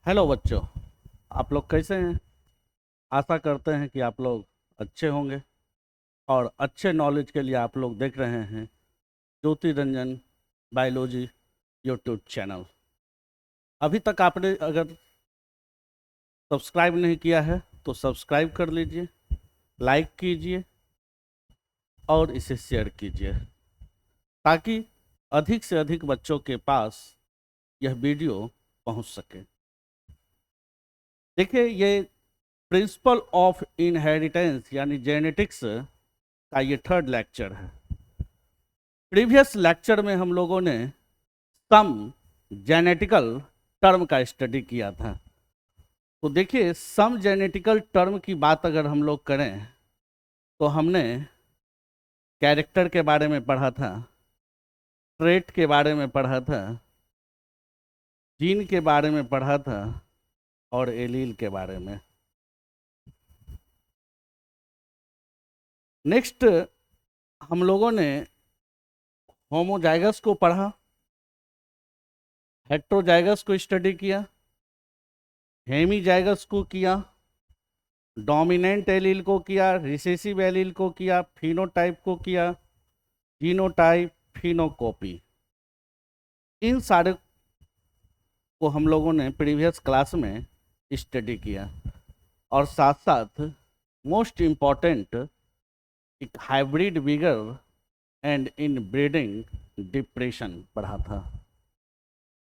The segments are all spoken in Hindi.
हेलो बच्चों, आप लोग कैसे हैं? आशा करते हैं कि आप लोग अच्छे होंगे और अच्छे नॉलेज के लिए आप लोग देख रहे हैं ज्योति रंजन बायोलॉजी यूट्यूब चैनल। अभी तक आपने अगर सब्सक्राइब नहीं किया है तो सब्सक्राइब कर लीजिए, लाइक कीजिए और इसे शेयर कीजिए ताकि अधिक से अधिक बच्चों के पास यह वीडियो पहुंच सके। देखिए, ये प्रिंसिपल ऑफ इनहेरिटेंस यानी जेनेटिक्स का ये थर्ड लेक्चर है। प्रीवियस लेक्चर में हम लोगों ने सम जेनेटिकल टर्म का स्टडी किया था। तो देखिए, सम जेनेटिकल टर्म की बात अगर हम लोग करें तो हमने कैरेक्टर के बारे में पढ़ा था, ट्रेट के बारे में पढ़ा था, जीन के बारे में पढ़ा था और एलील के बारे में। नेक्स्ट हम लोगों ने होमोजाइगस को पढ़ा, हेट्रोजाइगस को स्टडी किया, हेमीजाइगस को किया, डोमिनेंट एलील को किया, रिसेसिव एलील को किया, फिनोटाइप को किया, जीनोटाइप, फिनोकॉपी। इन सारे को हम लोगों ने प्रीवियस क्लास में स्टडी किया और साथ साथ मोस्ट इम्पॉर्टेंट एक hybrid vigour and in breeding depression पढ़ा था।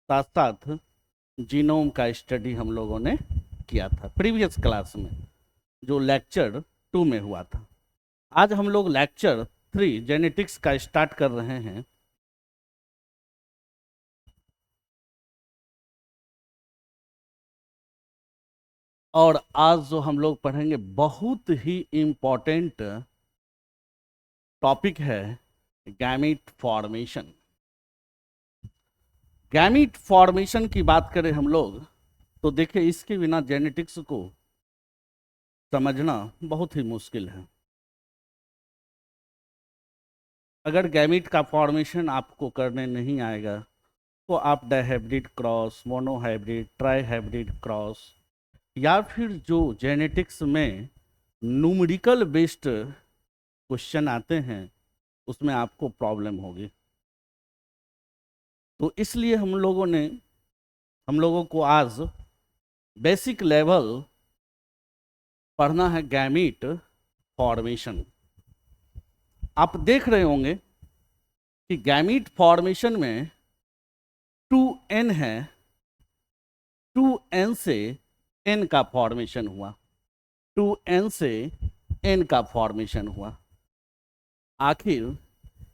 साथ साथ जीनोम का स्टडी हम लोगों ने किया था प्रीवियस क्लास में, जो लेक्चर 2 में हुआ था। आज हम लोग लेक्चर 3 जेनेटिक्स का स्टार्ट कर रहे हैं। और आज जो हम लोग पढ़ेंगे बहुत ही इम्पोर्टेंट टॉपिक है गैमीट फॉर्मेशन। गैमीट फॉर्मेशन की बात करें हम लोग तो देखिए, इसके बिना जेनेटिक्स को समझना बहुत ही मुश्किल है। अगर गैमीट का फॉर्मेशन आपको करने नहीं आएगा तो आप dihybrid cross, monohybrid, trihybrid cross या फिर जो जेनेटिक्स में न्यूमेरिकल बेस्ड क्वेश्चन आते हैं उसमें आपको प्रॉब्लम होगी। तो इसलिए हम लोगों को आज बेसिक लेवल पढ़ना है गैमीट फॉर्मेशन। आप देख रहे होंगे कि गैमीट फॉर्मेशन में 2n है, 2n से n का फॉर्मेशन हुआ, 2n से n का फॉर्मेशन हुआ। आखिर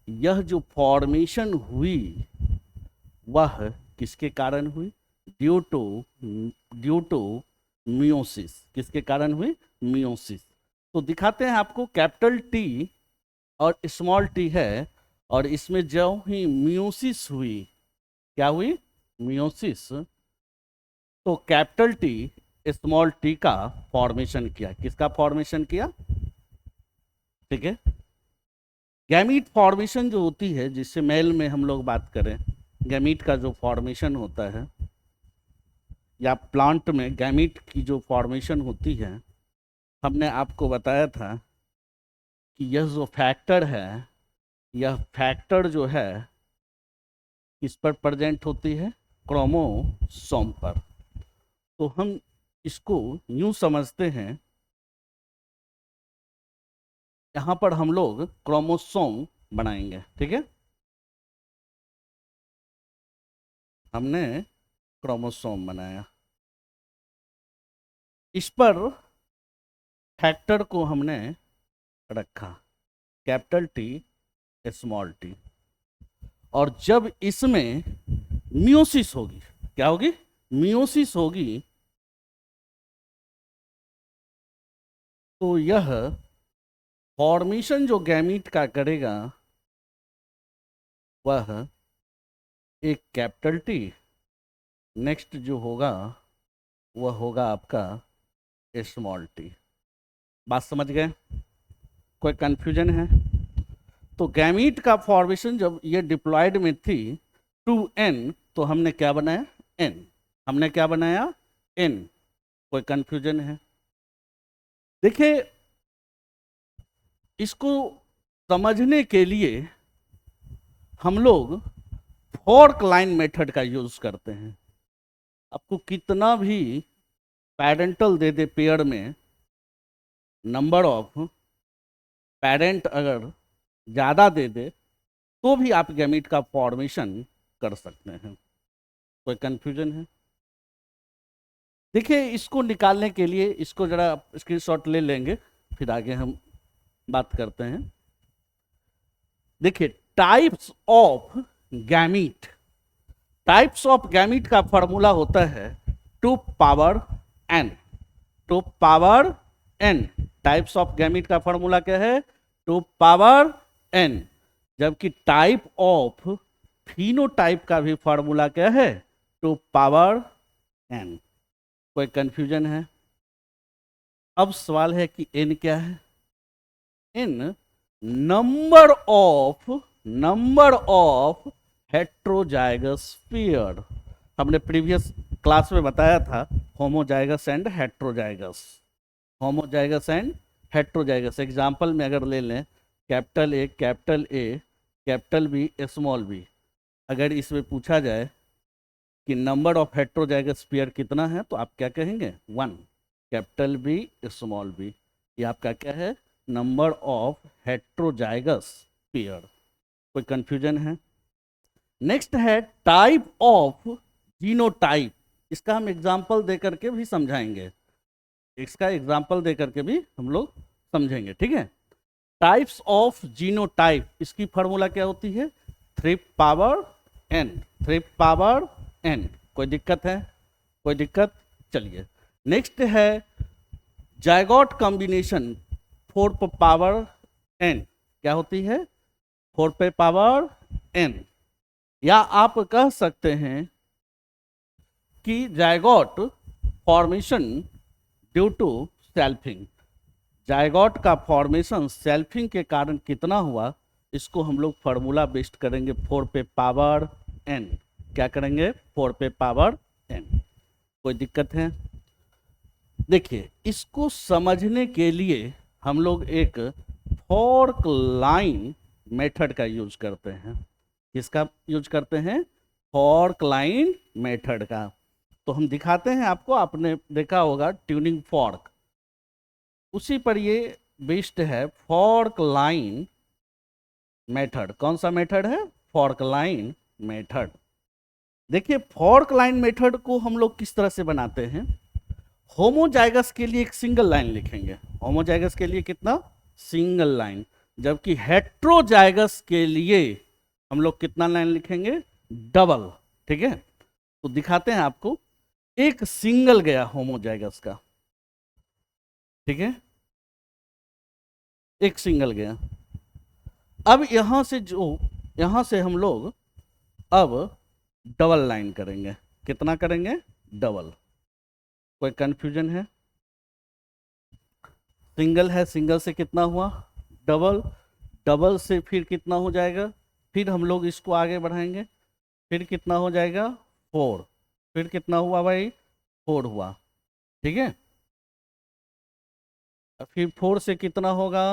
यह जो फॉर्मेशन हुई वह किसके कारण हुई? Due to meiosis. किसके कारण हुई? मियोसिस। तो दिखाते हैं आपको, कैपिटल टी और स्मॉल टी है और इसमें जो ही मियोसिस हुई, क्या हुई? मियोसिस। तो कैपिटल टी स्मॉल टी का फॉर्मेशन किया। किसका फॉर्मेशन किया? ठीक है। गैमीट फॉर्मेशन जो होती है, जिससे मेल में हम लोग बात करें, गैमीट का जो फॉर्मेशन होता है या प्लांट में गैमीट की जो फॉर्मेशन होती है, हमने आपको बताया था कि यह जो फैक्टर है, यह फैक्टर जो है किस पर प्रेजेंट होती है? क्रोमोसोम पर। तो हम इसको यूं समझते हैं, यहां पर हम लोग क्रोमोसोम बनाएंगे। ठीक है, हमने क्रोमोसोम बनाया, इस पर फैक्टर को हमने रखा, कैपिटल टी स्मॉल टी। और जब इसमें मियोसिस होगी, क्या होगी? मियोसिस होगी, तो यह फॉर्मेशन जो गैमीट का करेगा वह एक कैपिटल टी, नेक्स्ट जो होगा वह होगा आपका स्मॉल टी। बात समझ गए? कोई कंफ्यूजन है? तो गैमीट का फॉर्मेशन जब ये डिप्लॉयड में थी 2n, तो हमने क्या बनाया? n। हमने क्या बनाया? एन। कोई कंफ्यूजन है? देखिए, इसको समझने के लिए हम लोग फॉर्क लाइन मेथड का यूज करते हैं। आपको कितना भी पेरेंटल दे दे पेयर में, नंबर ऑफ पेरेंट अगर ज़्यादा दे दे तो भी आप गैमीट का फॉर्मेशन कर सकते हैं। कोई कंफ्यूजन है? देखिए, इसको निकालने के लिए इसको जरा स्क्रीनशॉट ले लेंगे, फिर आगे हम बात करते हैं। देखिए, types of gamete, types of gamete का फॉर्मूला होता है 2 power n। 2 power n types of gamete का फॉर्मूला क्या है? 2 पावर n। जबकि टाइप ऑफ फिनोटाइप का भी फॉर्मूला क्या है? 2 पावर n। कोई कंफ्यूजन है? अब सवाल है कि n क्या है? n number of heterozygous pair. हमने प्रीवियस क्लास में बताया था homozygous and heterozygous, homozygous and heterozygous. Example में अगर ले लें, capital A, capital A, capital B, small B, अगर इसमें पूछा जाए कि नंबर ऑफ हेट्रोजाइगस पेयर कितना है तो आप क्या कहेंगे? 1। कैपिटल बी, स्मॉल बी, ये आपका क्या है? Number of heterozygous pair. कोई कंफ्यूजन है? नेक्स्ट है टाइप ऑफ जीनोटाइप। इसका हम एग्जाम्पल दे करके भी समझाएंगे, इसका एग्जाम्पल दे करके भी हम लोग समझेंगे, ठीक है। टाइप्स ऑफ जीनोटाइप, इसकी फॉर्मूला क्या होती है? 3 पावर n, 3 पावर n। कोई दिक्कत है? कोई दिक्कत? चलिए, नेक्स्ट है जायगोट कॉम्बिनेशन 4 पे पावर n। क्या होती है? 4 पे पावर n। या आप कह सकते हैं कि zygote formation due to selfing. Zygote का फॉर्मेशन सेल्फिंग के कारण कितना हुआ, इसको हम लोग फॉर्मूला बेस्ड करेंगे 4 पे पावर n। क्या करेंगे? 4 पे पावर n। कोई दिक्कत है? देखिए, इसको समझने के लिए हम लोग एक फॉर्क लाइन मेथड का यूज करते हैं। किसका यूज करते हैं? फॉर्क लाइन मेथड का। तो हम दिखाते हैं आपको, आपने देखा होगा ट्यूनिंग फॉर्क, उसी पर ये बेस्ड है फॉर्क लाइन मेथड। कौन सा मेथड है? Fork line method. देखिए, फॉर्क लाइन मेथड को हम लोग किस तरह से बनाते हैं? होमोजाइगस के लिए एक सिंगल लाइन लिखेंगे। होमोजाइगस के लिए कितना? Single line. जबकि हेट्रोजाइगस के लिए हम लोग कितना लाइन लिखेंगे? डबल। ठीक है, तो दिखाते हैं आपको। एक सिंगल गया होमोजाइगस का, ठीक है, एक सिंगल गया। अब यहां से हम लोग अब डबल लाइन करेंगे। कितना करेंगे? डबल। कोई कंफ्यूजन है? सिंगल है, सिंगल से कितना हुआ? डबल। डबल से फिर कितना हो जाएगा? फिर हम लोग इसको आगे बढ़ाएंगे, फिर कितना हो जाएगा? 4। फिर कितना हुआ भाई? 4 हुआ, ठीक है। फिर 4 से कितना होगा?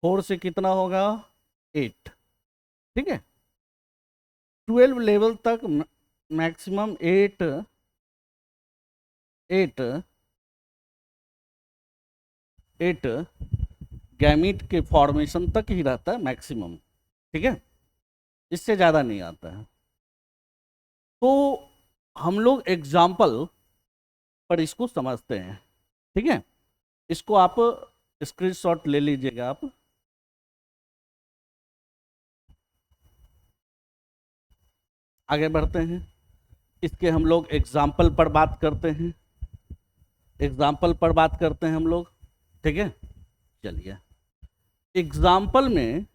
4 से कितना होगा? 8, ठीक है। 12 लेवल तक मैक्सिमम 8 गैमीट के फॉर्मेशन तक ही रहता है मैक्सिमम, ठीक है, इससे ज़्यादा नहीं आता है। तो हम लोग एग्जाम्पल पर इसको समझते हैं, ठीक है। इसको आप स्क्रीनशॉट ले लीजिएगा आप। आगे बढ़ते हैं, इसके हम लोग एग्जाम्पल पर बात करते हैं, एग्जाम्पल पर बात करते हैं हम लोग, ठीक है। चलिए, एग्जाम्पल में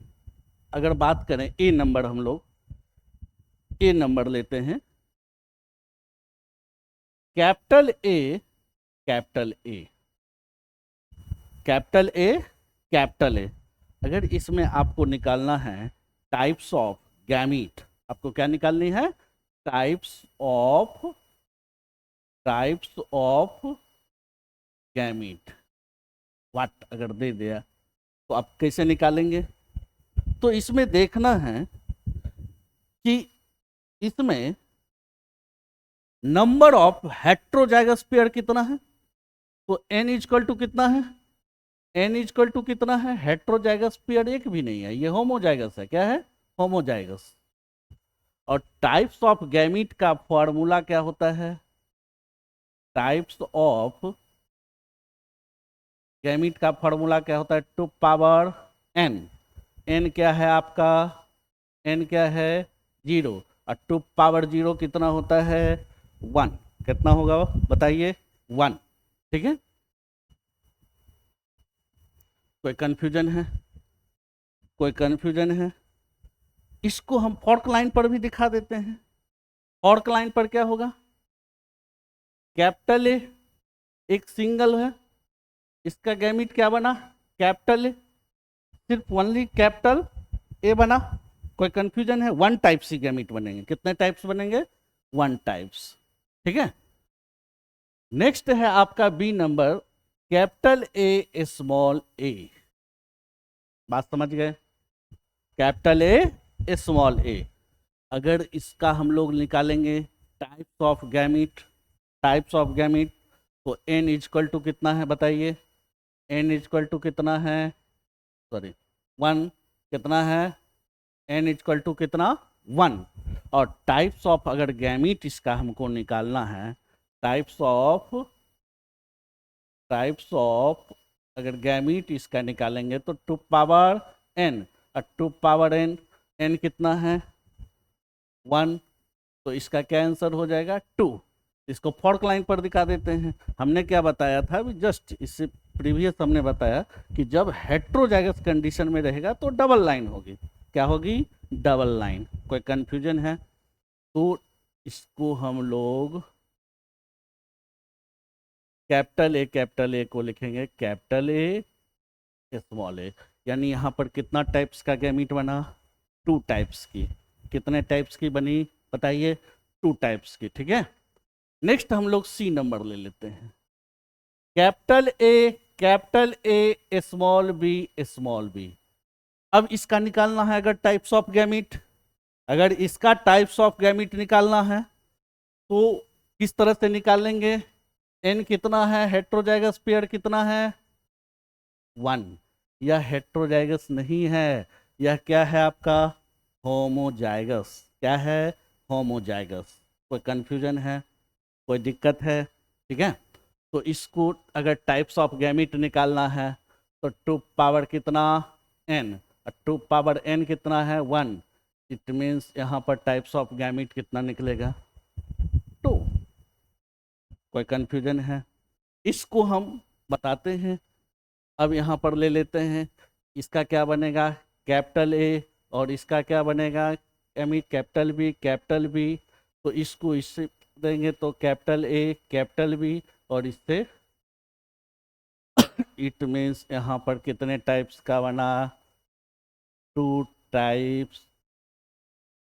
अगर बात करें, ए नंबर, हम लोग ए नंबर लेते हैं। Capital A, capital A, capital A, capital ए। अगर इसमें आपको निकालना है टाइप्स ऑफ गैमीट, आपको क्या निकालनी है? Types of types of gamete what अगर दे दिया तो आप कैसे निकालेंगे? तो इसमें देखना है कि इसमें नंबर ऑफ हेट्रोजाइगस पेयर कितना है। तो n इजकल टू कितना है? n इजकल टू कितना है? हेट्रोजाइगस पेयर एक भी नहीं है, ये होमोजाइगस है। क्या है? होमोजाइगस। और टाइप्स ऑफ गैमीट का फॉर्मूला क्या होता है? टाइप्स ऑफ गैमीट का फॉर्मूला क्या होता है? To power n। n क्या है आपका? n क्या है? 0। और टू पावर 0 कितना होता है? 1। कितना होगा बताइए? 1। ठीक है, कोई कंफ्यूजन है? कोई कंफ्यूजन है? इसको हम फॉर्क लाइन पर भी दिखा देते हैं। फॉर्क लाइन पर क्या होगा? कैपिटल ए एक सिंगल है, इसका गैमीट क्या बना? कैपिटल ए, सिर्फ ओनली कैपिटल ए बना। कोई कंफ्यूजन है? 1 टाइप्स ही गैमीट बनेंगे। कितने टाइप्स बनेंगे? 1 टाइप्स। ठीक है, नेक्स्ट है आपका B number, capital A small A. बात समझ गए? Capital A small A. अगर इसका हम लोग निकालेंगे types of gamete, types of gamete, तो n इजक्वल टू कितना है बताइए? n इजक्वल टू कितना है? सॉरी 1। कितना है? n इजक्वल टू कितना? 1। और टाइप्स ऑफ अगर गैमीट इसका हमको निकालना है, टाइप्स ऑफ अगर गैमीट इसका निकालेंगे तो 2 पावर n। और 2 पावर n कितना है? 1। तो इसका क्या आंसर हो जाएगा? 2। इसको फॉर्क लाइन पर दिखा देते हैं। हमने क्या बताया था अभी जस्ट इससे प्रीवियस हमने बताया कि जब हेट्रोजाइगस कंडीशन में रहेगा तो डबल लाइन होगी। क्या होगी? Double line. कोई कंफ्यूजन है? तो इसको हम लोग कैपिटल ए को लिखेंगे कैपिटल ए स्मॉल ए। यानी यहाँ पर कितना टाइप्स का गैमीट बना? 2 टाइप्स की। कितने टाइप्स की बनी बताइए? 2 टाइप्स की। ठीक है, नेक्स्ट हम लोग सी नंबर ले लेते हैं। Capital A small B. अब इसका निकालना है अगर टाइप्स ऑफ गैमीट, अगर इसका टाइप्स ऑफ गैमीट निकालना है तो किस तरह से निकालेंगे? n कितना है? हेट्रोजाइगस पेयर कितना है? 1। यह हेट्रोजाइगस नहीं है, यह क्या है आपका? होमोजाइगस। क्या है? होमोजाइगस। कोई कंफ्यूजन है? कोई दिक्कत है? ठीक है, तो इसको अगर टाइप्स ऑफ गैमीट निकालना है तो 2 पावर कितना? n। और 2 पावर n कितना है? 1। इट मीन्स यहाँ पर टाइप्स ऑफ गैमीट कितना निकलेगा? 2। कोई कंफ्यूजन है? इसको हम बताते हैं। अब यहाँ पर ले लेते हैं, इसका क्या बनेगा? Capital A. और इसका क्या बनेगा? Capital B. तो इसको इससे देंगे तो कैपिटल ए कैपिटल बी, और इससे इट मीन्स यहाँ पर कितने टाइप्स का बना? 2 टाइप्स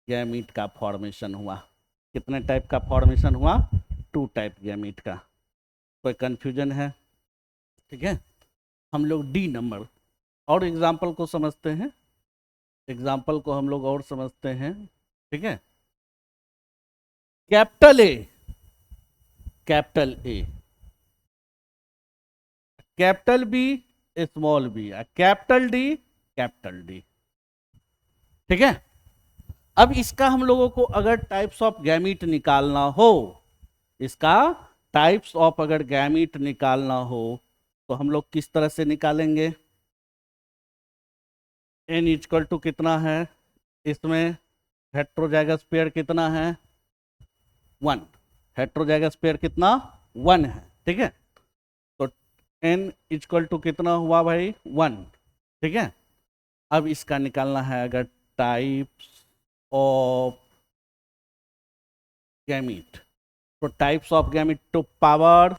गैमीट का फॉर्मेशन हुआ। कितने टाइप का फॉर्मेशन हुआ? 2 टाइप गैमीट का। कोई कंफ्यूजन है? ठीक है, हम लोग डी नंबर और एग्जाम्पल को समझते हैं। एग्जाम्पल को हम लोग और समझते हैं। ठीक है, capital A capital B small B, capital D. ठीक है, अब इसका हम लोगों को अगर टाइप्स ऑफ गैमीट निकालना हो, इसका टाइप्स ऑफ अगर गैमीट निकालना हो तो हम लोग किस तरह से निकालेंगे? n इक्वल टू कितना है? इसमें हेट्रोजाइगस पेयर कितना है? 1। हेट्रोजाइगस पेयर कितना? 1 है। ठीक है, तो n इक्वल टू कितना हुआ भाई? 1। ठीक है, अब इसका निकालना है अगर टाइप्स ऑफ गैमीट, तो types of gamete 2 power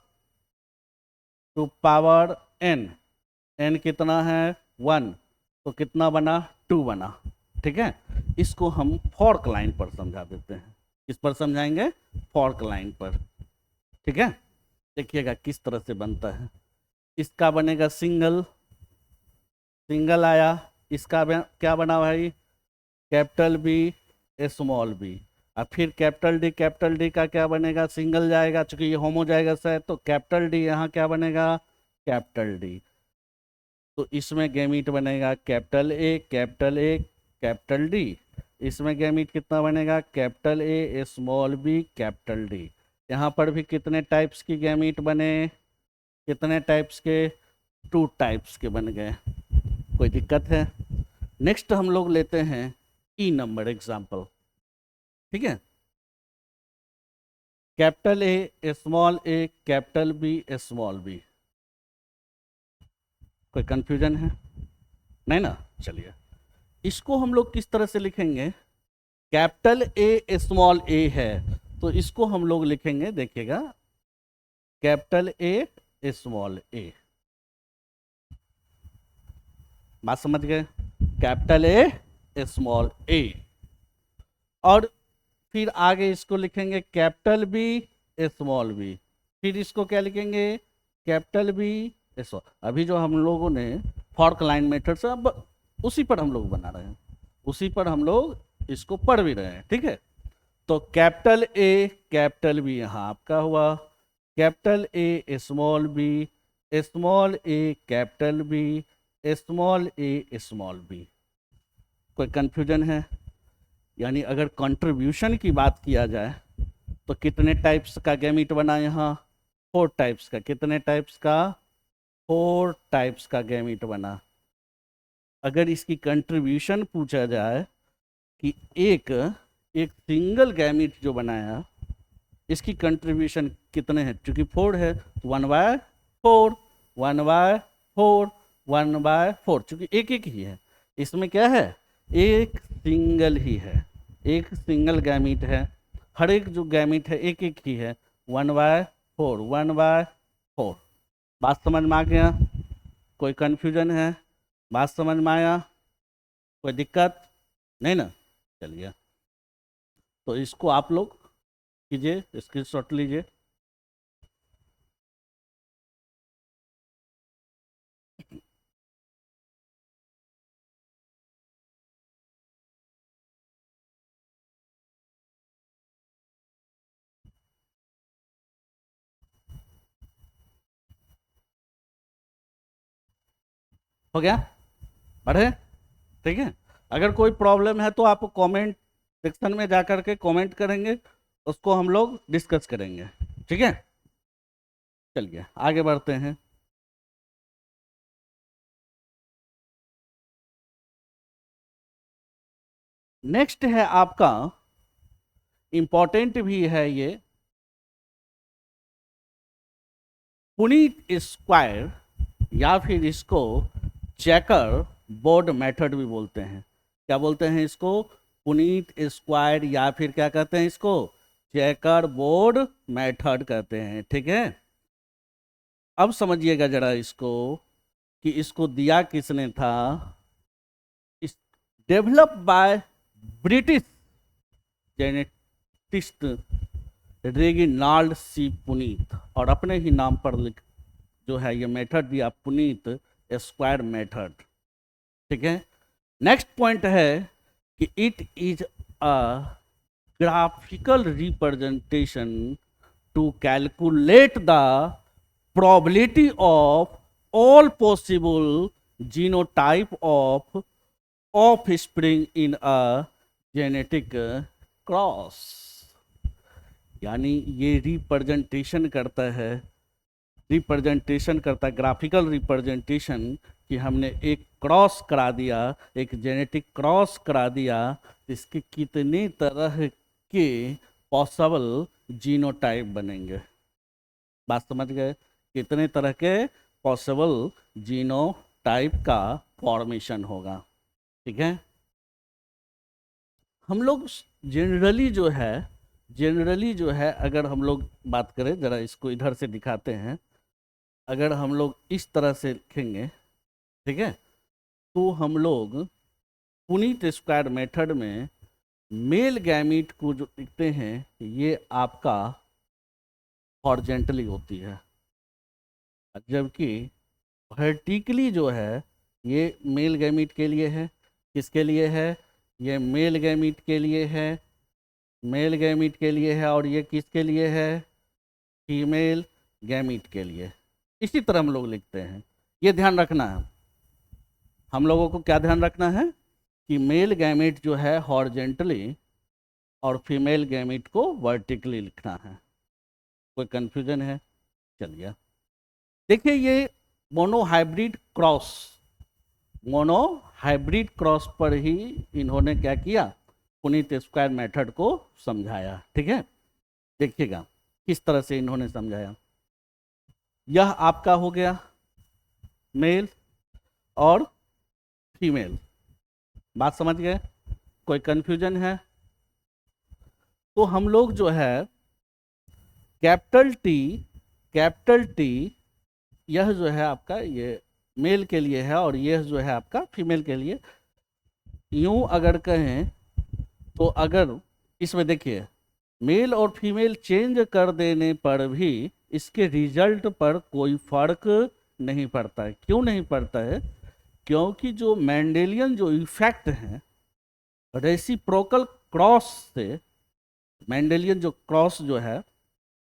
n कितना है? 1। तो कितना बना? 2 बना। ठीक है, इसको हम फॉर्क लाइन पर समझा देते हैं। किस पर समझाएंगे? फॉर्क लाइन पर। ठीक है, देखिएगा किस तरह से बनता है। इसका बनेगा सिंगल, सिंगल आया। इसका क्या बना भाई, कैपिटल बी स्मॉल बी। अब फिर कैपिटल डी का क्या बनेगा, सिंगल जाएगा, चूंकि ये होमोजाइगस है तो कैपिटल डी यहाँ क्या बनेगा, कैपिटल डी। तो इसमें गैमीट बनेगा capital A capital A capital D. इसमें गैमीट कितना बनेगा, capital A small B capital D. यहाँ पर भी कितने टाइप्स की गैमीट बने, कितने टाइप्स के, 2 टाइप्स के बन गए। कोई दिक्कत है। नेक्स्ट हम लोग लेते हैं ई नंबर एग्जाम्पल, ठीक है। Capital A small A capital B small B. कोई कंफ्यूजन है, नहीं ना, चलिए इसको हम लोग किस तरह से लिखेंगे। कैपिटल ए स्मॉल ए है तो इसको हम लोग लिखेंगे, देखिएगा, कैपिटल ए स्मॉल ए। बात समझ गए, कैपिटल ए स्मॉल ए। और फिर आगे इसको लिखेंगे कैपिटल बी स्मॉल बी। फिर इसको क्या लिखेंगे, कैपिटल बी स्मॉल। अभी जो हम लोगों ने फॉर्क लाइन मेथड से, अब उसी पर हम लोग बना रहे हैं, उसी पर हम लोग इसको पढ़ भी रहे हैं, ठीक है। तो कैपिटल ए कैपिटल बी यहाँ आपका हुआ, capital A small B, small A capital B, small A small B. कोई कंफ्यूजन है। यानी अगर कंट्रीब्यूशन की बात किया जाए तो कितने टाइप्स का गैमीट बना यहाँ, 4 टाइप्स का। कितने टाइप्स का, 4 टाइप्स का गैमीट बना। अगर इसकी कंट्रीब्यूशन पूछा जाए कि एक सिंगल गैमीट जो बनाया इसकी कंट्रीब्यूशन कितने हैं, क्योंकि 4 है, 1/4 1/4 1/4, क्योंकि एक एक ही है। इसमें क्या है, एक सिंगल ही है, एक सिंगल गैमीट है। हर एक जो गैमीट है एक एक ही है, 1/4 1/4। बात समझ में आ गया, कोई कंफ्यूजन है, बात समझ में आया, कोई दिक्कत नहीं ना, चलिए। तो इसको आप लोग कीजिए, स्क्रीनशॉट लीजिए। हो गया, पढ़े, ठीक है। अगर कोई प्रॉब्लम है तो आप कमेंट सेक्शन में जाकर के कमेंट करेंगे, उसको हम लोग डिस्कस करेंगे, ठीक है। चलिए आगे बढ़ते हैं। नेक्स्ट है आपका, इंपॉर्टेंट भी है ये, पुनीत स्क्वायर, या फिर इसको चेकर बोर्ड मेथड भी बोलते हैं। क्या बोलते हैं इसको, पुनीत स्क्वायर, या फिर क्या कहते हैं इसको, चेकर बोर्ड मेथड कहते हैं, ठीक है। अब समझिएगा जरा इसको कि इसको दिया किसने था। इस develop by British geneticist Reginald C Punnett, और अपने ही नाम पर लिख जो है ये मेथड दिया, पुनीत स्क्वायर मेथड, ठीक है। नेक्स्ट पॉइंट है कि it is a graphical representation to calculate the probability of all possible genotype of offspring in a genetic cross। यानी ये रिप्रेजेंटेशन करता है, ग्राफिकल रिप्रेजेंटेशन, कि हमने एक क्रॉस करा दिया, एक जेनेटिक क्रॉस करा दिया, इसके कितने तरह के पॉसिबल जीनोटाइप बनेंगे। बात समझ गए, कितने तरह के पॉसिबल जीनोटाइप का फॉर्मेशन होगा, ठीक है। हम लोग जनरली जो है अगर हम लोग बात करें, जरा इसको इधर से दिखाते हैं, अगर हम लोग इस तरह से लिखेंगे, ठीक है, तो हम लोग पुनीत स्क्वायर मेथड में मेल गैमीट को जो लिखते हैं, ये आपका हॉरिजेंटली होती है, जबकि वर्टिकली जो है ये मेल गैमीट के लिए है। किसके लिए है? ये मेल गैमीट के लिए है, मेल गैमीट के लिए है, और ये किसके लिए है? फीमेल गैमीट के लिए। इसी तरह हम लोग लिखते हैं, ये ध्यान रखना है हम लोगों को। क्या ध्यान रखना है कि मेल गैमीट जो है हॉरिजेंटली और फीमेल गैमीट को वर्टिकली लिखना है। कोई कंफ्यूजन है? चलिए देखिए, ये मोनोहाइब्रिड क्रॉस, मोनोहाइब्रिड क्रॉस पर ही इन्होंने क्या किया? पुनीत स्क्वायर मेथड को समझाया। ठीक है, देखिएगा किस तरह से इन्होंने समझाया। यह आपका हो गया मेल और फीमेल, बात समझ गए? कोई कंफ्यूजन है? तो हम लोग जो है कैपिटल टी यह जो है आपका ये मेल के लिए है, और यह जो है आपका फीमेल के लिए। यूं अगर कहें तो अगर इसमें देखिए, मेल और फीमेल चेंज कर देने पर भी इसके रिजल्ट पर कोई फर्क नहीं पड़ता है। क्यों नहीं पड़ता है? क्योंकि जो मेंडेलियन जो इफेक्ट है रेसिप्रोकल क्रॉस से, मेंडेलियन जो क्रॉस जो है,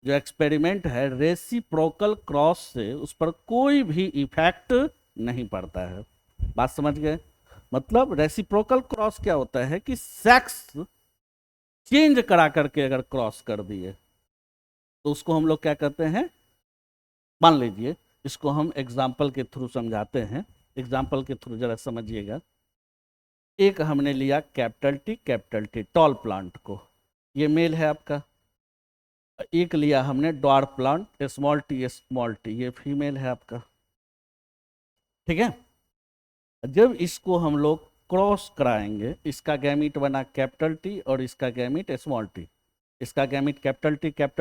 जो एक्सपेरिमेंट है रेसिप्रोकल क्रॉस से, उस पर कोई भी इफेक्ट नहीं पड़ता है। बात समझ गए? मतलब रेसिप्रोकल क्रॉस क्या होता है कि सेक्स चेंज करा करके अगर क्रॉस कर दिए तो उसको हम लोग क्या कहते हैं? मान लीजिए, इसको हम एग्जाम्पल के थ्रू समझाते हैं। एग्जाम्पल के थ्रू जरा समझिएगा। एक हमने लिया कैपिटल टी टॉल प्लांट को, ये मेल है आपका। एक लिया हमने डॉर प्लांट स्मॉल टी, ये फीमेल है आपका। ठीक है, जब इसको हम लोग क्रॉस कराएंगे, इसका गैमीट बना कैपिटल टी और इसका गैमीट स्मॉल टी, इसका गैमीट कैपिटल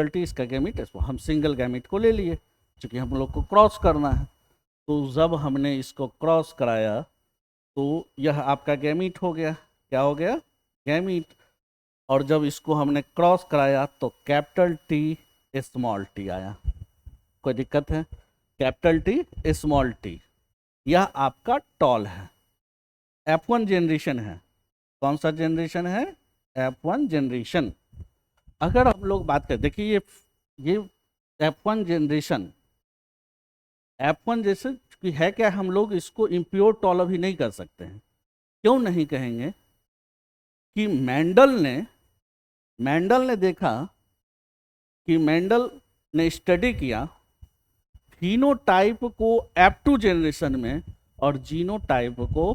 टी, इसका गैमीट स्मॉल। हम सिंगल गैमीट को ले लिए क्योंकि हम लोग को क्रॉस करना है। तो जब हमने इसको क्रॉस कराया तो यह आपका गैमीट हो गया। क्या हो गया? गैमीट। और जब इसको हमने क्रॉस कराया तो कैपिटल टी स्मॉल टी आया। कोई दिक्कत है? कैपिटल टी स्मॉल टी, यह आपका टॉल है, F1 जनरेशन है। कौन सा जनरेशन है? F1 generation. अगर हम लोग बात करें, देखिए ये F1 जनरेशन, F1 जैसे है क्या, हम लोग इसको इम्प्योर टॉल अभी नहीं कर सकते हैं। क्यों नहीं कहेंगे? कि मेंडल ने देखा कि मेंडल ने स्टडी किया फिनोटाइप को F2 जनरेशन में और जीनोटाइप को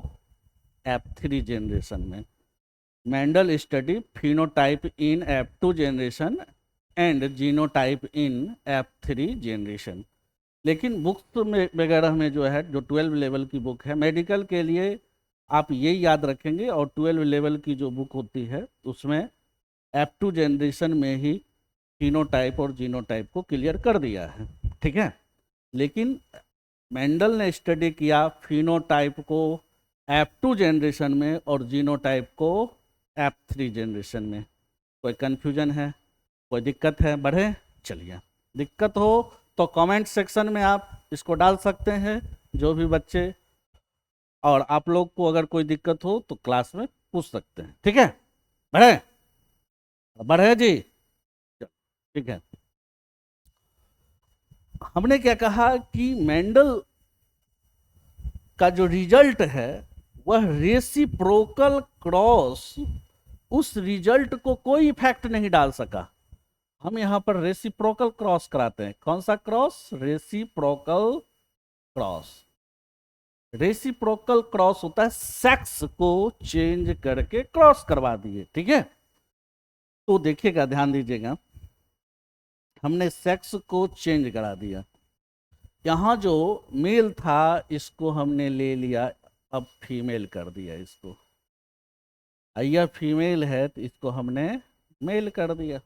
F3 जनरेशन में। Mendel study phenotype in F2 generation and genotype in F3 generation. लेकिन बुक्स में वगैरह में जो है, जो 12 लेवल की बुक है मेडिकल के लिए, आप ये याद रखेंगे। और 12 लेवल की जो बुक होती है उसमें F2 जनरेशन में ही फिनोटाइप और जीनोटाइप को क्लियर कर दिया है। ठीक है, लेकिन मेंडल ने स्टडी किया फिनोटाइप को F2 जनरेशन में और जीनोटाइप को F3 जनरेशन में। कोई कंफ्यूजन है? कोई दिक्कत है? बढ़े? चलिए, दिक्कत हो तो कमेंट सेक्शन में आप इसको डाल सकते हैं, जो भी बच्चे, और आप लोग को अगर कोई दिक्कत हो तो क्लास में पूछ सकते हैं। ठीक है, बढ़े? बढ़े जी? ठीक है, हमने क्या कहा कि मेंडल का जो रिजल्ट है वह रेसिप्रोकल क्रॉस, उस रिजल्ट को कोई इफेक्ट नहीं डाल सका। हम यहां पर रेसिप्रोकल क्रॉस कराते हैं। कौन सा cross? Reciprocal cross. Reciprocal cross होता है सेक्स को चेंज करके क्रॉस करवा दिए। ठीक है, तो देखिएगा, ध्यान दीजिएगा, हमने सेक्स को चेंज करा दिया। यहां जो मेल था इसको हमने ले लिया, अब फीमेल कर दिया इसको। यह फीमेल है तो इसको हमने मेल कर दिया।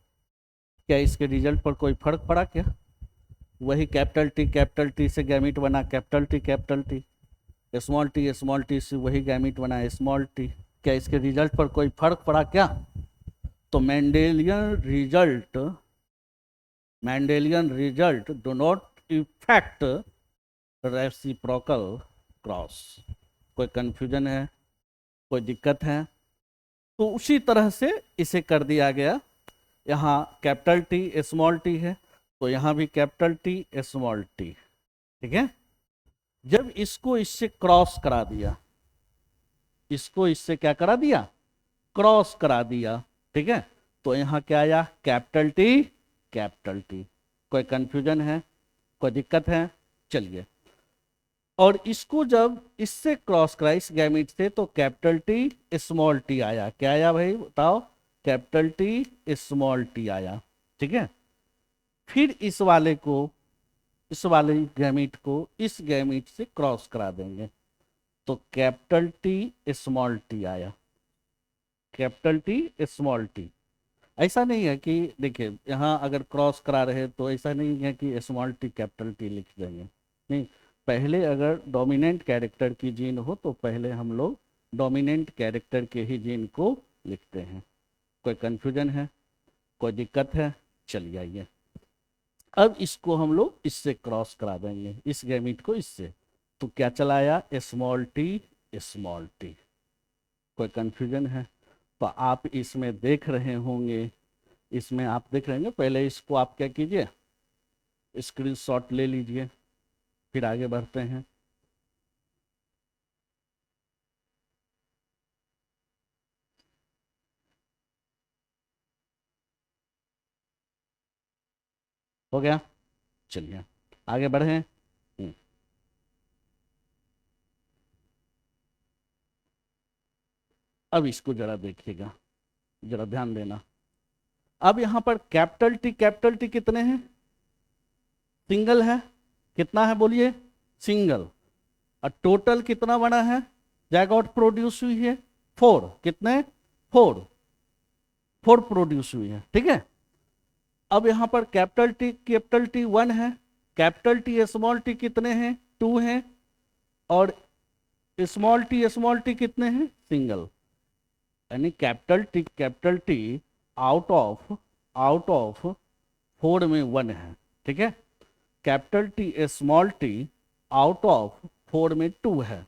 क्या इसके रिजल्ट पर कोई फर्क पड़ा? क्या वही कैपिटल टी से गैमीट बना कैपिटल टी, स्मॉल टी से वही गैमीट बना स्मॉल टी। क्या इसके रिजल्ट पर कोई फर्क पड़ा क्या? तो Mendelian result Mendelian result do not effect reciprocal cross. कोई कंफ्यूजन है, कोई दिक्कत है? तो उसी तरह से इसे कर दिया गया। यहाँ कैपिटल टी स्मॉल टी है, तो यहाँ भी कैपिटल टी स्मॉल टी। ठीक है, जब इसको इससे क्रॉस करा दिया, इसको इससे क्या करा दिया, क्रॉस करा दिया। ठीक है, तो यहाँ क्या आया, कैपिटल टी कैपिटल टी। कोई कंफ्यूजन है, कोई दिक्कत है? चलिए, और इसको जब इससे क्रॉस करा, इस गैमीट से, तो कैपिटल टी स्मॉल टी आया। क्या आया भाई बताओ, कैपिटल टी स्मॉल टी आया। ठीक है, फिर इस वाले को, इस वाले गैमीट को इस गैमीट से क्रॉस करा देंगे, तो कैपिटल टी स्मॉल टी आया, कैपिटल टी स्मॉल टी। ऐसा नहीं है कि देखिए यहाँ अगर क्रॉस करा रहे तो ऐसा नहीं है कि स्मॉल टी कैपिटल टी लिख देंगे, नहीं। पहले अगर डोमिनेंट कैरेक्टर की जीन हो तो पहले हम लोग डोमिनेंट कैरेक्टर के ही जीन को लिखते हैं। कोई कंफ्यूजन है, कोई दिक्कत है? चलिए आइए, अब इसको हम लोग इससे क्रॉस करा देंगे, इस गैमीट को इससे, तो क्या चला आया, स्मॉल टी स्मॉल टी। कोई कंफ्यूजन है? तो आप इसमें देख रहे होंगे, इसमें आप देख रहे होंगे, पहले इसको आप क्या कीजिए, स्क्रीनशॉट ले लीजिए, फिर आगे बढ़ते हैं। हो गया, चलिए आगे बढ़े। अब इसको जरा देखिएगा, जरा ध्यान देना। अब यहां पर कैपिटल टी कितने हैं, सिंगल है, कितना है बोलिए, सिंगल। और टोटल कितना बना है, जैगॉट प्रोड्यूस हुई है, 4। कितने, 4, 4 प्रोड्यूस हुई है। ठीक है, अब यहां पर कैपिटल टी 1 है, कैपिटल टी स्मॉल टी कितने हैं, 2 हैं, और स्मॉल टी कितने हैं, सिंगल। यानी कैपिटल टी आउट ऑफ 4 में 1 है। ठीक है, capital T small T out of 4 में 2 है,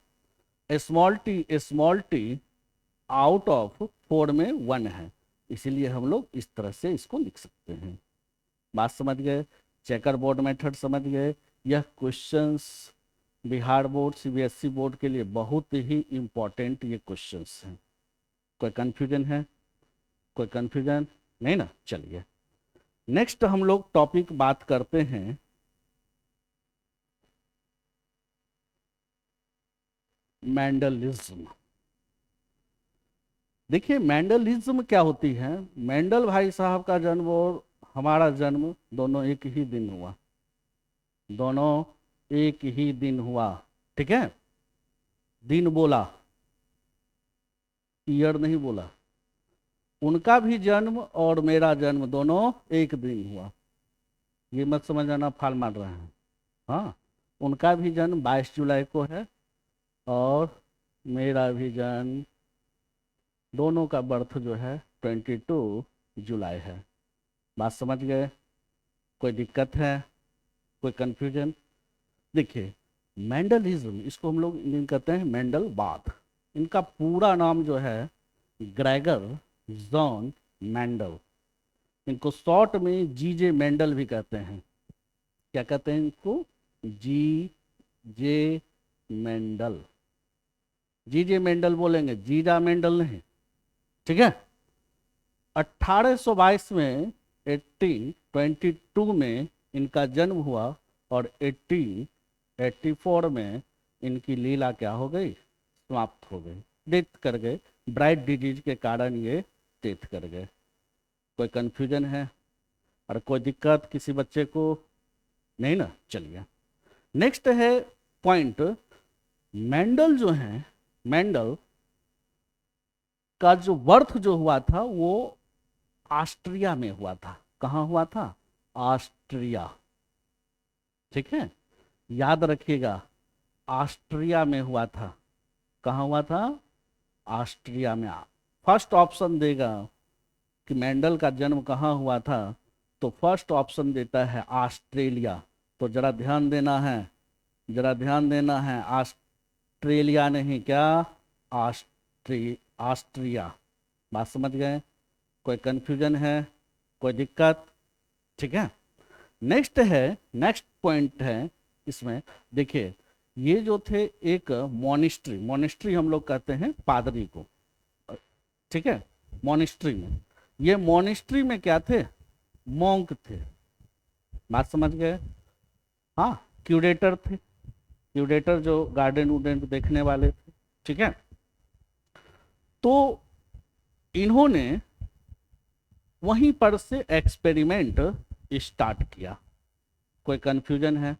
स्मॉल टी आउट ऑफ 4 में 1 है। इसीलिए हम लोग इस तरह से इसको लिख सकते हैं। बात समझ गए, चेकर बोर्ड मेथड समझ गए। यह questions Bihar board CBSE board के लिए बहुत ही इंपॉर्टेंट ये क्वेश्चंस हैं। कोई कंफ्यूजन है, कोई कंफ्यूजन नहीं ना? चलिए नेक्स्ट हम लोग टॉपिक बात करते हैं मैंडलिज्म। देखिए मैंडलिज्म क्या होती है। मैंडल भाई साहब का जन्म और हमारा जन्म दोनों एक ही दिन हुआ, दोनों एक ही दिन हुआ। ठीक है, दिन बोला, ईयर नहीं बोला। उनका भी जन्म और मेरा जन्म दोनों एक दिन हुआ, ये मत समझ आना फाल मार रहे हैं। हाँ, उनका भी जन्म 22 जुलाई को है और मेरा भी जन्म, दोनों का बर्थ जो है 22 जुलाई है। बात समझ गए? कोई दिक्कत है, कोई कंफ्यूजन? देखिए मैंडलिज्म, इसको हम लोग इंग्लिश कहते हैं मैंडलवाद। इनका पूरा नाम जो है ग्रेगर जॉन मैंडल, इनको शॉर्ट में जीजे मैंडल भी कहते हैं। क्या कहते हैं इनको, जी जे मैंडल। जीजे मैंडल बोलेंगे, जीजा मैंडल नहीं। ठीक है, 1822 में 1822 में इनका जन्म हुआ और 1884 में इनकी लीला क्या हो गई, समाप्त हो गई, डेथ कर गए। ब्राइट डिजीज के कारण ये डेथ कर गए। कोई कंफ्यूजन है और कोई दिक्कत किसी बच्चे को नहीं ना? चलिए नेक्स्ट है पॉइंट, मैंडल जो है, मैंडल का जो बर्थ जो हुआ था वो ऑस्ट्रिया में हुआ था। कहाँ हुआ था, ऑस्ट्रिया। ठीक है, याद रखिएगा, ऑस्ट्रिया में हुआ था। कहाँ हुआ था, ऑस्ट्रिया में। फर्स्ट ऑप्शन देगा कि मैंडल का जन्म कहाँ हुआ था, तो फर्स्ट ऑप्शन देता है ऑस्ट्रेलिया। तो जरा ध्यान देना है, जरा ध्यान देना है, ऑस्ट्रेलिया नहीं, क्या ऑस्ट्रिया। बात समझ गए? कोई कंफ्यूजन है, कोई दिक्कत? ठीक है। नेक्स्ट है, नेक्स्ट पॉइंट है इसमें, देखिए ये जो थे एक मॉनिस्ट्री, मॉनिस्ट्री हम लोग कहते हैं पादरी को, ठीक है, मॉनिस्ट्री में, ये मॉनिस्ट्री में क्या थे? मॉन्क थे। बात समझ गए? हाँ, क्यूरेटर थे, क्यूरेटर जो गार्डन वुडन देखने वाले थे, ठीक है। तो इन्होंने वहीं पर से एक्सपेरिमेंट स्टार्ट किया। कोई कंफ्यूजन है,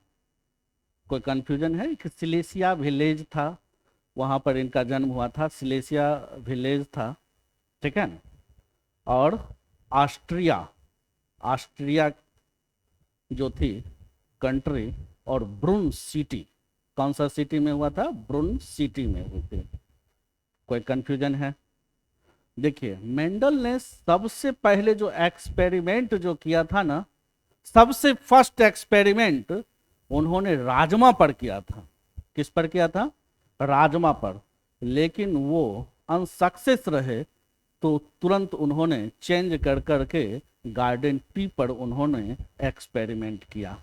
कोई कंफ्यूजन है? एक सिलेसिया विलेज था, वहां पर इनका जन्म हुआ था, सिलेसिया विलेज था, ठीक है। और ऑस्ट्रिया, ऑस्ट्रिया जो थी कंट्री, और ब्रून सिटी, कौन सा सिटी में हुआ था? ब्रून सिटी में हुई थी। कोई कंफ्यूजन है? देखिए मेंडल ने सबसे पहले जो एक्सपेरिमेंट जो किया था ना, सबसे फर्स्ट एक्सपेरिमेंट उन्होंने राजमा पर किया था। किस पर किया था? राजमा पर। लेकिन वो अनसक्सेस रहे, तो तुरंत उन्होंने चेंज कर करके गार्डन पी पर उन्होंने एक्सपेरिमेंट किया।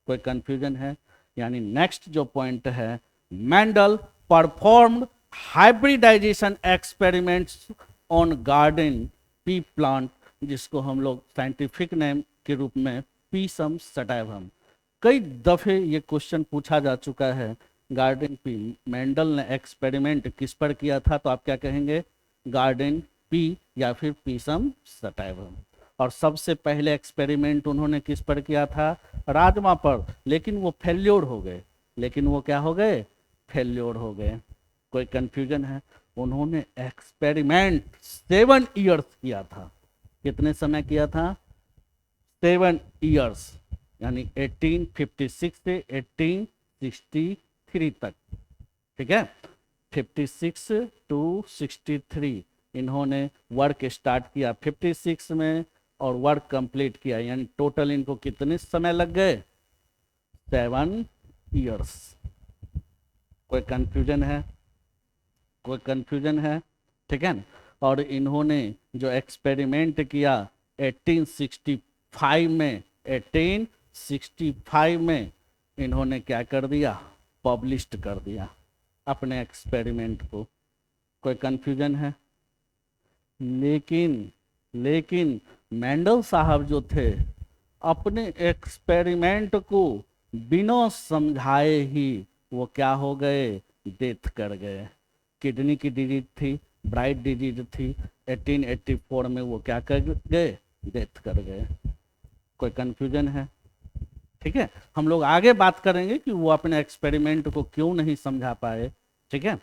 कोई कंफ्यूजन है? यानी नेक्स्ट जो पॉइंट है, Mendel performed hybridization experiments on garden pea plant, जिसको हम लोग साइंटिफिक नेम के रूप में पीसम सटाइवम। कई दफे ये क्वेश्चन पूछा जा चुका है, गार्डन पी मेंडल ने एक्सपेरिमेंट किस पर किया था? तो आप क्या कहेंगे? गार्डन पी या फिर पीसम सटाइवम। और सबसे पहले एक्सपेरिमेंट उन्होंने किस पर किया था? राजमा पर। लेकिन वो फेल्योर हो गए, लेकिन वो क्या हो गए? फेल्योर हो गए। कोई कंफ्यूजन है? उन्होंने एक्सपेरिमेंट 7 इयर्स किया था। कितने समय किया था? 7 इयर्स, यानी 1856 से 1863 तक, ठीक है। 56 टू 63 इन्होंने वर्क स्टार्ट किया 56 में, और वर्क कंप्लीट किया, यानी टोटल इनको कितने समय लग गए? 7 इयर्स। कोई कंफ्यूजन है? कोई कंफ्यूजन है? ठीक है। और इन्होंने जो एक्सपेरिमेंट किया 1865 में, 1865 में इन्होंने क्या कर दिया? पब्लिश्ड कर दिया अपने एक्सपेरिमेंट को। कोई कंफ्यूजन है? लेकिन मेंडल साहब जो थे, अपने एक्सपेरिमेंट को बिना समझाए ही वो क्या हो गए? डेथ कर गए। किडनी की डिजीज थी, ब्राइट डिजीज थी, 1884 में वो क्या कर गए? डेथ कर गए। कोई कंफ्यूजन है? ठीक है, हम लोग आगे बात करेंगे कि वो अपने एक्सपेरिमेंट को क्यों नहीं समझा पाए, ठीक है।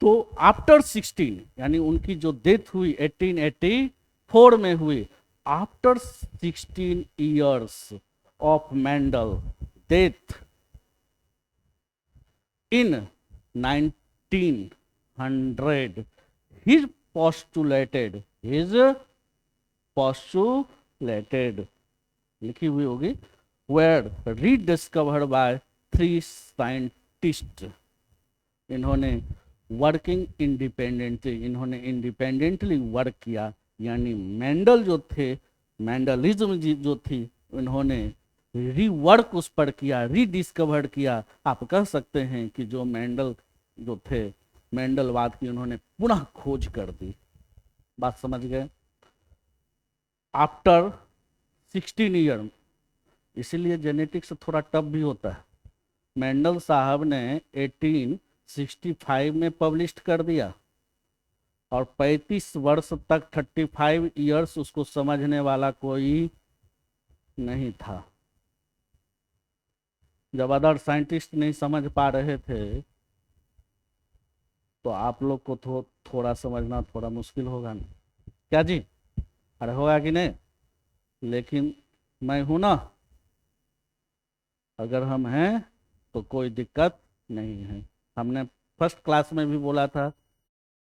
तो आफ्टर 16, यानी उनकी जो डेथ हुई 1884 में हुई, after 16 years of Mendel death in 1900, his postulated लिखी हुई होगी, were rediscovered by 3 scientists। इन्होंने वर्किंग इंडिपेंडेंटली, इन्होंने इंडिपेंडेंटली वर्क किया, यानी मेंडल जो थे, मेंडलिज्म जो थी, इन्होंने रीवर्क उस पर किया, रीडिस्कवर्ड किया। आप कह सकते हैं कि जो मेंडल जो थे, मेंडलवाद की उन्होंने पुनः खोज कर दी। बात समझ गए? आफ्टर 16 ईयर, इसीलिए जेनेटिक्स थोड़ा टफ भी होता है। मेंडल साहब ने 1865 में पब्लिश कर दिया, और 35 वर्ष तक 35 इयर्स उसको समझने वाला कोई नहीं था। जब अदर साइंटिस्ट नहीं समझ पा रहे थे, तो आप लोग को थोड़ा समझना थोड़ा मुश्किल होगा ना, क्या जी? अरे होगा कि नहीं? लेकिन मैं हूं ना, अगर हम हैं तो कोई दिक्कत नहीं है। हमने फर्स्ट क्लास में भी बोला था,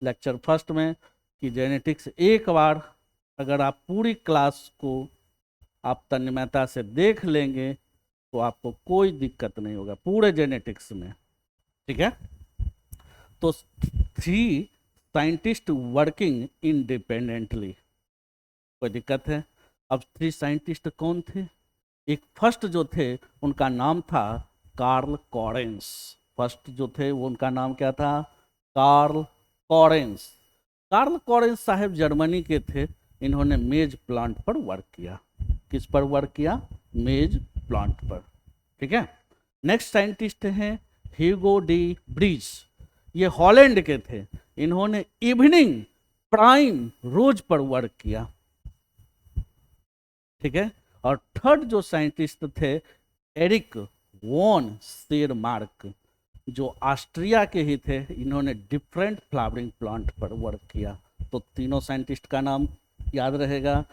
लेक्चर फर्स्ट में, कि जेनेटिक्स एक बार अगर आप पूरी क्लास को आप तन्मयता से देख लेंगे तो आपको कोई दिक्कत नहीं होगा पूरे जेनेटिक्स में। ठीक है, तो 3 साइंटिस्ट वर्किंग इंडिपेंडेंटली, कोई दिक्कत है। अब 3 साइंटिस्ट कौन थे? एक फर्स्ट जो थे उनका नाम था कार्ल कॉरेंस। फर्स्ट जो थे वो उनका नाम क्या था? Carl Correns. कार्ल कॉरेंस साहब जर्मनी के थे। इन्होंने मेज प्लांट पर वर्क किया। किस पर वर्क किया? मेज प्लांट पर। ठीक है। नेक्स्ट साइंटिस्ट हैं ह्यूगो डी ब्रीज। ये हॉलैंड के थे। इन्होंने इवनिंग प्राइम रोज पर वर्क किया। ठीक है। और थर्ड जो साइंटिस्ट थे एरिक वॉन शेरमार्क, जो ऑस्ट्रिया के ही थे। इन्होंने डिफरेंट फ्लावरिंग प्लांट पर वर्क किया। तो तीनों साइंटिस्ट का नाम याद रहेगा।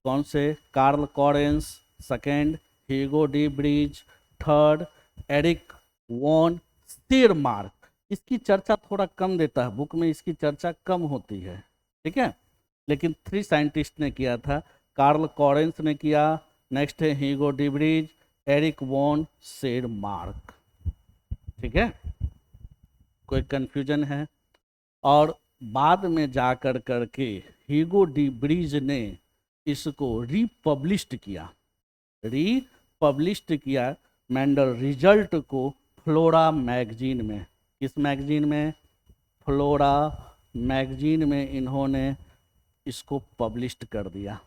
कौन से? Carl Correns, second Hugo de Vries, third Erich von Tschermak. इसकी चर्चा थोड़ा कम देता है बुक में, इसकी चर्चा कम होती है। ठीक है, लेकिन 3 साइंटिस्ट ने किया था। कार्ल कॉरेंस ने किया, नेक्स्ट है Hugo de Vries, Erich von Tschermak. ठीक है, कोई कंफ्यूजन है? और बाद में जा कर करके ह्यूगो डी ब्रीज ने इसको रीपब्लिश्ड किया। रीपब्लिश्ड किया मेंडल रिजल्ट को फ्लोरा मैगजीन में। किस मैगजीन में? फ्लोरा मैगजीन में इन्होंने इसको पब्लिश्ड कर दिया।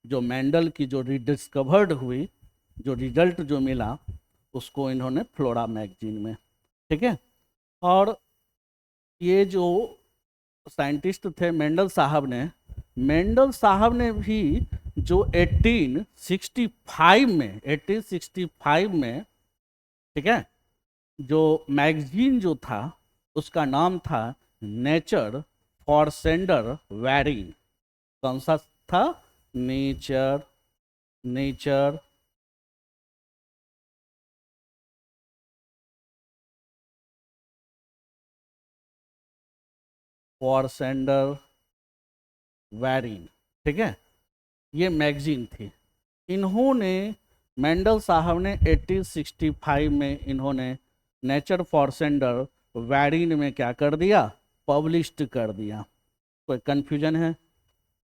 जो मेंडल की जो रिडिस्कवर्ड हुई, जो रिजल्ट जो मिला, उसको इन्होंने फ्लोरा मैगजीन में। ठीक है। और ये जो साइंटिस्ट थे मेंडल साहब ने भी जो 1865 में, ठीक है, जो मैगजीन जो था उसका नाम था नेचर फॉर सेंडर वेरिंग। कौन सा था? नेचर फॉर सेंडर वेरिंग। ठीक है, ये मैगजीन थी। इन्होंने मेंडल साहब ने 1865 में इन्होंने नेचर फॉर सेंडर वेरिन में क्या कर दिया? पब्लिश्ड कर दिया। कोई कंफ्यूजन है?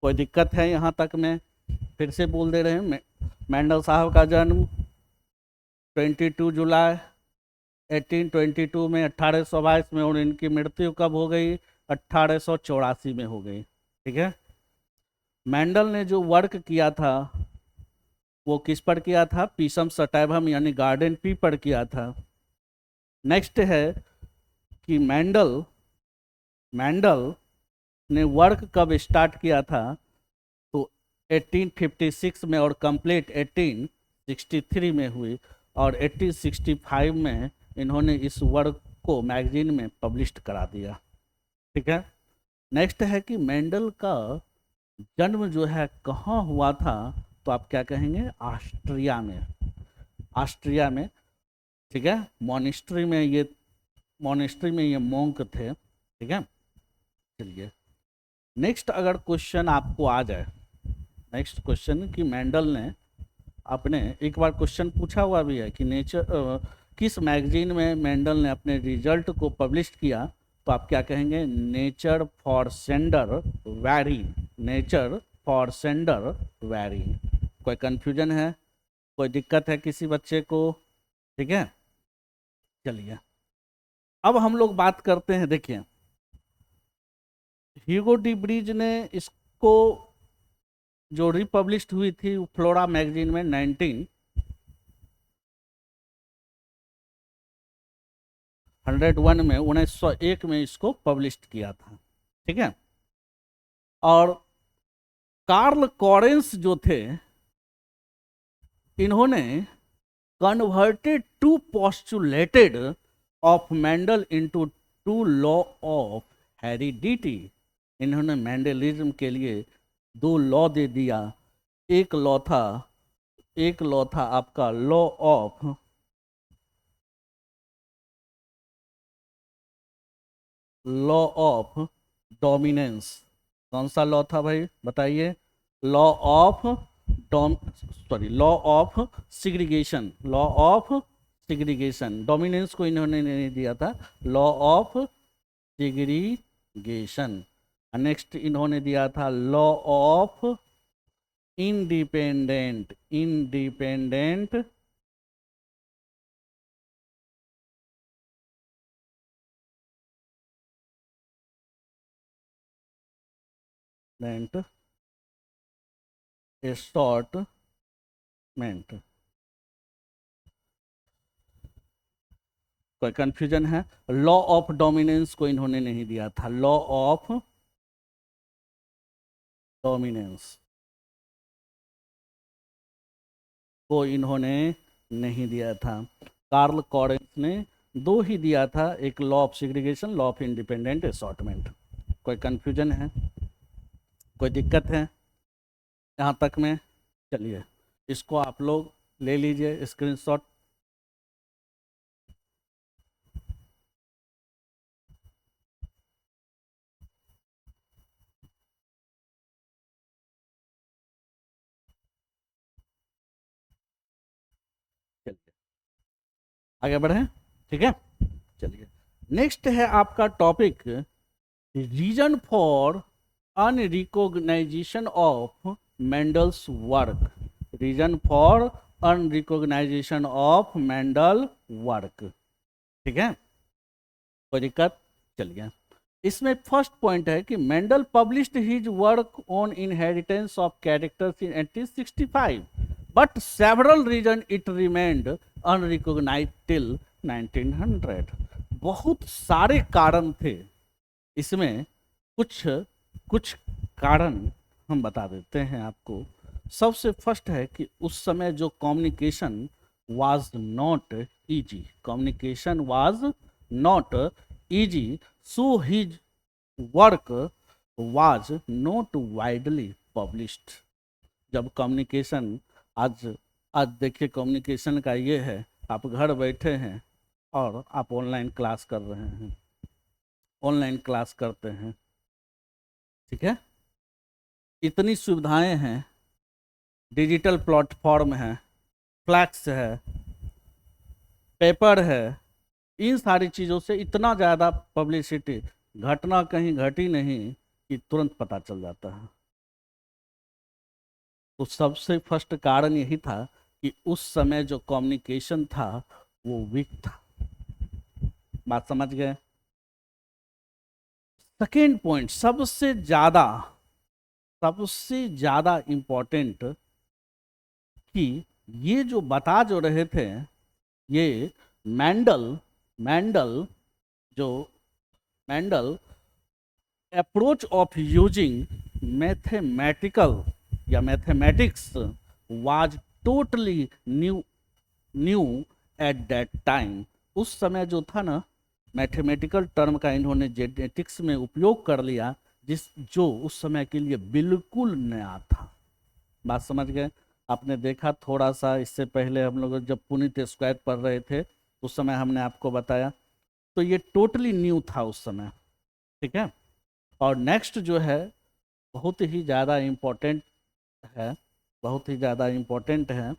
कोई दिक्कत है यहाँ तक में? फिर से बोल दे रहे हैं। मेंडल साहब का जन्म 22 जुलाई 1822 में, 1822 में, और इनकी मृत्यु कब हो गई? 1884 में हो गई। ठीक है। मेंडल ने जो वर्क किया था वो किस पर किया था? पीसम सटैवम यानी गार्डन पी पर किया था। नेक्स्ट है कि मेंडल ने वर्क कब स्टार्ट किया था? तो 1856 में और कंप्लीट 1863 में हुई, और 1865 में इन्होंने इस वर्क को मैगजीन में पब्लिश्ड करा दिया। ठीक है। नेक्स्ट है कि मेंडल का जन्म जो है कहाँ हुआ था? तो आप क्या कहेंगे? ऑस्ट्रिया में। ऑस्ट्रिया में। ठीक है, मॉनेस्ट्री में ये मोंक थे। ठीक है। चलिए नेक्स्ट, अगर क्वेश्चन आपको आ जाए, नेक्स्ट क्वेश्चन कि मेंडल ने अपने, एक बार क्वेश्चन पूछा हुआ भी है कि किस मैगजीन में मेंडल ने अपने रिजल्ट को पब्लिश किया? तो आप क्या कहेंगे? नेचर फॉर सेंडर वेरिन। नेचर फॉर सेंडर वेरिन। कोई कंफ्यूजन है? कोई दिक्कत है किसी बच्चे को? ठीक है। चलिए अब हम लोग बात करते हैं। देखिए ह्यूगो डी ब्रीज ने इसको जो रिपब्लिश्ड हुई थी फ्लोरा मैगजीन में 1901 में इसको पब्लिश किया था। ठीक है। और कार्ल कॉरेंस जो थे, इन्होंने converted to postulated of Mendel into 2 law of heredity. इन्होंने मेंडलिज्म के लिए 2 लॉ दे दिया। एक लॉ था आपका लॉ ऑफ डोमिनेंस। कौन सा लॉ था भाई बताइए? Law of law of segregation, law of segregation, dominance को इन्होंने नहीं दिया था, लॉ ऑफ सिग्रीगेशन। नेक्स्ट इन्होंने दिया था law of independent, independent assortment. कोई कंफ्यूजन है? लॉ ऑफ डोमिनेंस को इन्होंने नहीं दिया था, लॉ ऑफ डोमिनेंस को इन्होंने नहीं दिया था। कार्ल कॉरेंस ने दो ही दिया था, एक law of segregation, law of independent assortment. कोई कंफ्यूजन है? कोई दिक्कत है यहाँ तक में? चलिए इसको आप लोग ले लीजिए स्क्रीनशॉट। चलिए आगे बढ़े, ठीक है। चलिए नेक्स्ट है आपका topic, reason for unrecognisation of Mendel's work, reason for unrecognisation of Mendel work, ठीक है। कोई दिक्कत? चलिए इसमें फर्स्ट पॉइंट है कि Mendel published his work on inheritance of characters in 1865 but several reason it remained unrecognised till 1900। बहुत सारे कारण थे इसमें, कुछ कुछ कारण हम बता देते हैं आपको। सबसे फर्स्ट है कि उस समय जो communication was not easy, communication was not easy, so his work was not widely published. जब कम्युनिकेशन आज आज देखिए कम्युनिकेशन का ये है, आप घर बैठे हैं और आप ऑनलाइन क्लास कर रहे हैं, ऑनलाइन क्लास करते हैं, ठीक है। इतनी सुविधाएं हैं, डिजिटल प्लेटफॉर्म है, फ्लैक्स है, पेपर है, इन सारी चीज़ों से इतना ज़्यादा पब्लिसिटी, घटना कहीं घटी नहीं कि तुरंत पता चल जाता है। तो सबसे फर्स्ट कारण यही था कि उस समय जो कम्युनिकेशन था वो वीक था। बात समझ गए? सेकेंड पॉइंट, सबसे ज्यादा इंपॉर्टेंट, कि ये जो बता जो रहे थे, ये Mendel approach of using mathematical या mathematics was totally new at that time. उस समय जो था ना, मैथमेटिकल टर्म का इन्होंने जेनेटिक्स में उपयोग कर लिया, जो उस समय के लिए बिल्कुल नया था। बात समझ गए? आपने देखा थोड़ा सा इससे पहले हम लोग जब पुनीत स्क्वायर पढ़ रहे थे उस समय हमने आपको बताया, तो ये टोटली न्यू था उस समय, ठीक है। और नेक्स्ट जो है बहुत ही ज़्यादा इम्पोर्टेंट है, बहुत ही ज़्यादा इम्पोर्टेंट है,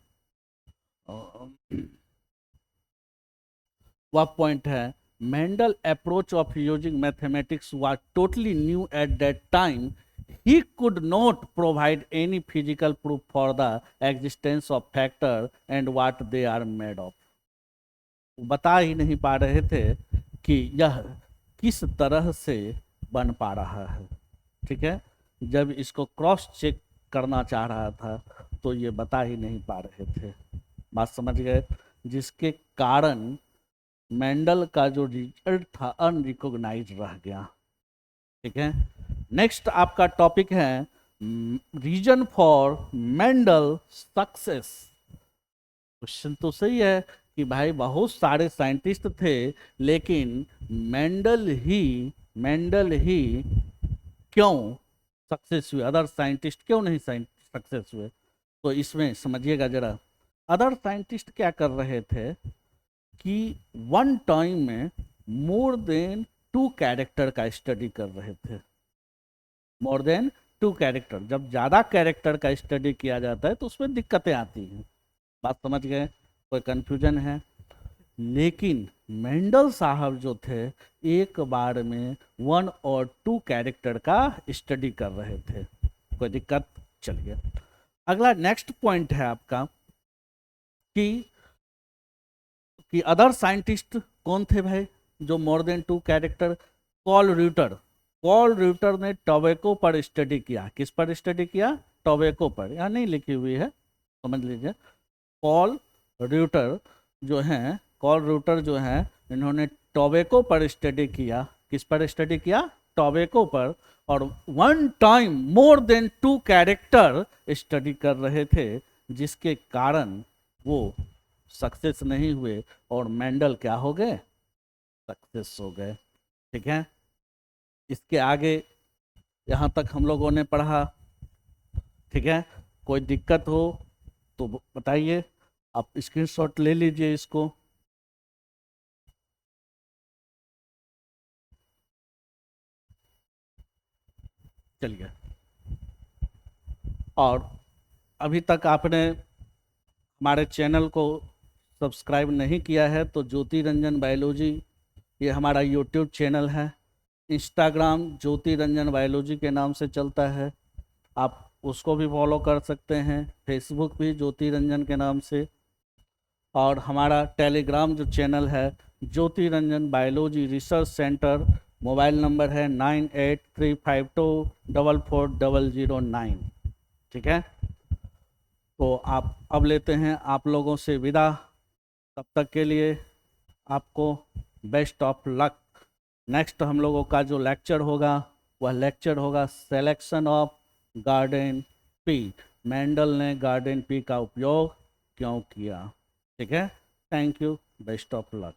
वह पॉइंट है, Mendel approach of using mathematics was totally new at that time. He could not provide any physical proof for the existence of factor and what they are made of. बता ही नहीं पा रहे थे कि यह किस तरह से बन पा रहा है, ठीक है। जब इसको क्रॉस चेक करना चाह रहा था तो ये बता ही नहीं पा रहे थे। बात समझ गए? जिसके कारण मेंडल का जो रिजल्ट था अनरिकॉग्नाइज रह गया, ठीक है। नेक्स्ट आपका टॉपिक है reason for Mendel success. Question तो सही है कि भाई बहुत सारे साइंटिस्ट थे लेकिन मेंडल ही क्यों सक्सेस हुए, अदर साइंटिस्ट क्यों नहीं सक्सेस हुए? तो इसमें समझिएगा जरा, अदर साइंटिस्ट क्या कर रहे थे कि वन टाइम में मोर देन 2 कैरेक्टर का स्टडी कर रहे थे, मोर देन टू कैरेक्टर, जब ज़्यादा कैरेक्टर का स्टडी किया जाता है तो उसमें दिक्कतें आती हैं। बात समझ गए? कोई कंफ्यूजन है? लेकिन मेंडल साहब जो थे एक बार में 1 और 2 कैरेक्टर का स्टडी कर रहे थे। कोई दिक्कत? चलिए अगला नेक्स्ट पॉइंट है आपका कि अदर साइंटिस्ट कौन थे भाई जो मोर देन 2 कैरेक्टर? कॉल र्यूटर ने टोबैको पर स्टडी किया। किस पर स्टडी किया? टोबैको पर। यहाँ नहीं लिखी हुई है, समझ लीजिए। कॉल र्यूटर जो है इन्होंने टोबैको पर स्टडी किया। किस पर स्टडी किया? टोबैको पर। और 1 time more than 2 character study कर रहे थे, जिसके कारण वो सक्सेस नहीं हुए और मेंडल क्या हो गए? सक्सेस हो गए। ठीक है, इसके आगे यहाँ तक हम लोगों ने पढ़ा। ठीक है, कोई दिक्कत हो तो बताइए, आप स्क्रीनशॉट ले लीजिए इसको। चलिए, और अभी तक आपने हमारे चैनल को सब्सक्राइब नहीं किया है तो ज्योति रंजन बायोलॉजी ये हमारा यूट्यूब चैनल है। इंस्टाग्राम ज्योति रंजन बायोलॉजी के नाम से चलता है, आप उसको भी फॉलो कर सकते हैं। फेसबुक भी ज्योति रंजन के नाम से। और हमारा टेलीग्राम जो चैनल है Jyoti Ranjan biology research centre, mobile number है 9835244009। ठीक है, तो आप अब लेते हैं आप लोगों से विदा। तब तक के लिए आपको बेस्ट ऑफ लक। नेक्स्ट हम लोगों का जो लेक्चर होगा वह लेक्चर होगा selection of garden pea. Mendel ने गार्डन पी का उपयोग क्यों किया? ठीक है, thank you, best of luck.